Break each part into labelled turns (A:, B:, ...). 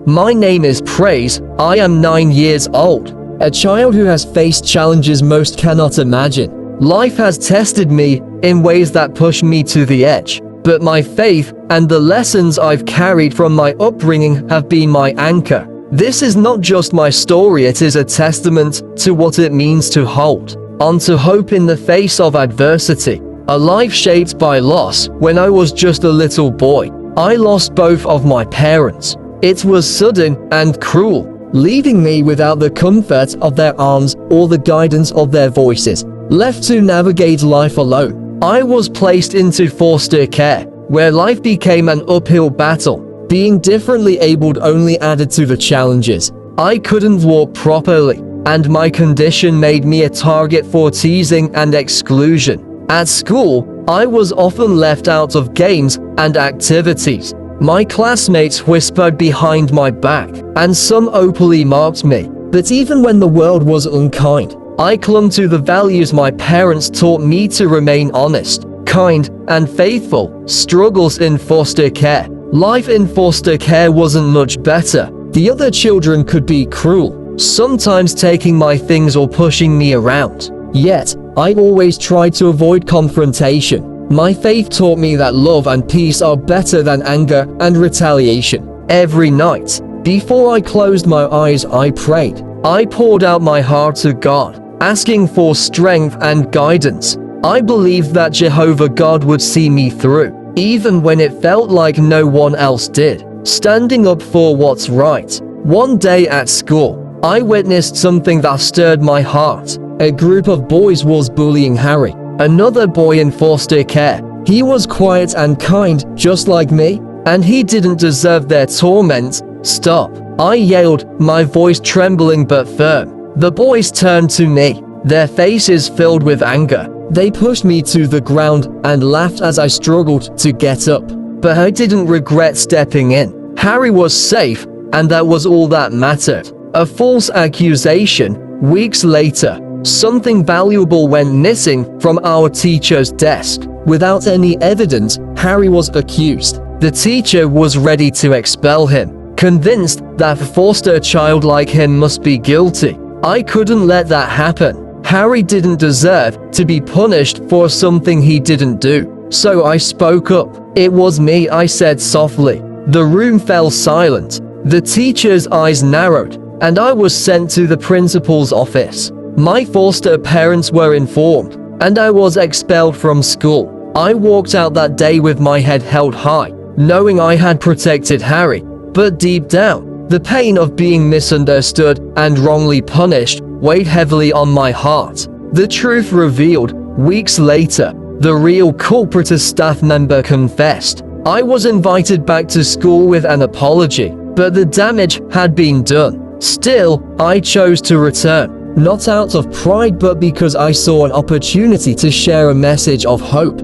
A: My name is Praise. I am 9 years old, a child who has faced challenges most cannot imagine. Life has tested me in ways that push me to the edge, but my faith and the lessons I've carried from my upbringing have been my anchor. This is not just my story, it is a testament to what it means to hold on to hope in the face of adversity. A life shaped by loss. When I was just a little boy, I lost both of my parents. It was sudden and cruel, leaving me without the comfort of their arms or the guidance of their voices. Left to navigate life alone, I was placed into foster care, where life became an uphill battle. Being differently abled only added to the challenges. I couldn't walk properly, and my condition made me a target for teasing and exclusion. At school, I was often left out of games and activities. My classmates whispered behind my back, and some openly mocked me. But even when the world was unkind, I clung to the values my parents taught me to remain honest, kind, and faithful. Struggles in foster care. Life in foster care wasn't much better. The other children could be cruel, sometimes taking my things or pushing me around. Yet, I always tried to avoid confrontation. My faith taught me that love and peace are better than anger and retaliation. Every night, before I closed my eyes, I prayed. I poured out my heart to God, asking for strength and guidance. I believed that Jehovah God would see me through, even when it felt like no one else did. Standing up for what's right. One day at school, I witnessed something that stirred my heart. A group of boys was bullying Harry, another boy in foster care. He was quiet and kind, just like me, and he didn't deserve their torment. Stop, I yelled, my voice trembling but firm. The boys turned to me, their faces filled with anger. They pushed me to the ground and laughed as I struggled to get up. But I didn't regret stepping in. Harry was safe, and that was all that mattered. A false accusation. Weeks later, something valuable went missing from our teacher's desk. Without any evidence, Harry was accused. The teacher was ready to expel him, convinced that a foster child like him must be guilty. I couldn't let that happen. Harry didn't deserve to be punished for something he didn't do. So I spoke up. It was me, I said softly. The room fell silent. The teacher's eyes narrowed, and I was sent to the principal's office. My foster parents were informed, and I was expelled from school. I walked out that day with my head held high, knowing I had protected Harry. But deep down, the pain of being misunderstood and wrongly punished weighed heavily on my heart. The truth revealed. Weeks later, the real culprit, a staff member, confessed. I was invited back to school with an apology, but the damage had been done. Still, I chose to return, not out of pride but because I saw an opportunity to share a message of hope.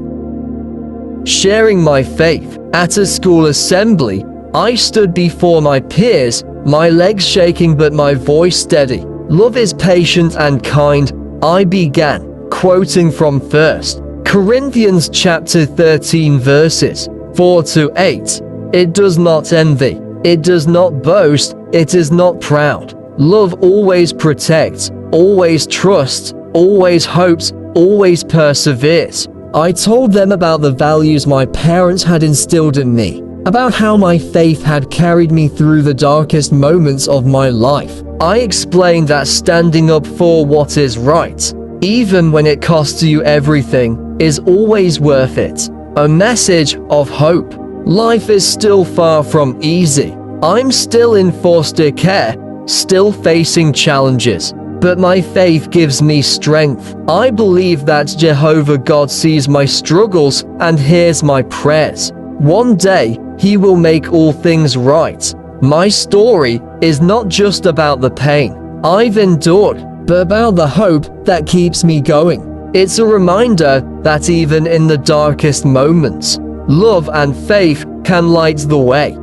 A: Sharing my faith. At a school assembly, I stood before my peers, my legs shaking but my voice steady. Love is patient and kind, I began, quoting from 1 Corinthians chapter 13 verses 4-8. It does not envy, it does not boast, it is not proud. Love always protects, always trusts, always hopes, always perseveres. I told them about the values my parents had instilled in me, about how my faith had carried me through the darkest moments of my life. I explained that standing up for what is right, even when it costs you everything, is always worth it. A message of hope. Life is still far from easy. I'm still in foster care, still facing challenges, but my faith gives me strength. I believe that Jehovah God sees my struggles and hears my prayers. One day, He will make all things right. My story is not just about the pain I've endured, but about the hope that keeps me going. It's a reminder that even in the darkest moments, love and faith can light the way.